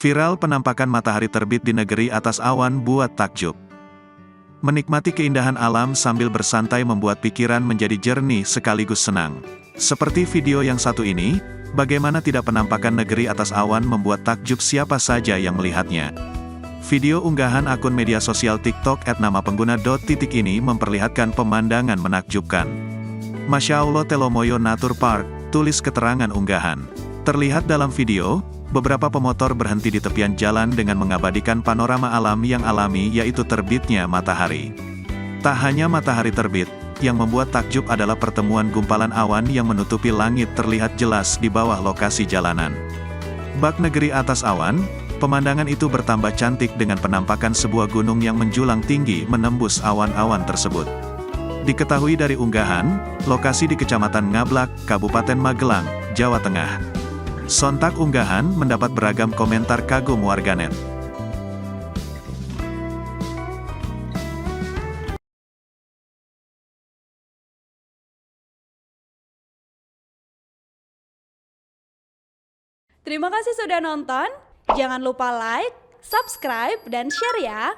Viral penampakan matahari terbit di negeri atas awan buat takjub. Menikmati keindahan alam sambil bersantai membuat pikiran menjadi jernih sekaligus senang. Seperti video yang satu ini, bagaimana tidak penampakan negeri atas awan membuat takjub siapa saja yang melihatnya. Video unggahan akun media sosial TikTok @namapengguna. Ini memperlihatkan pemandangan menakjubkan. Masya Allah Telomoyo Nature Park, tulis keterangan unggahan. Terlihat dalam video, beberapa pemotor berhenti di tepian jalan dengan mengabadikan panorama alam yang alami yaitu terbitnya matahari. Tak hanya matahari terbit, yang membuat takjub adalah pertemuan gumpalan awan yang menutupi langit terlihat jelas di bawah lokasi jalanan. Bak negeri atas awan, pemandangan itu bertambah cantik dengan penampakan sebuah gunung yang menjulang tinggi menembus awan-awan tersebut. Diketahui dari unggahan, lokasi di Kecamatan Ngablak, Kabupaten Magelang, Jawa Tengah. Sontak unggahan mendapat beragam komentar kagum warganet. Terima kasih sudah nonton. Jangan lupa like, subscribe, dan share ya.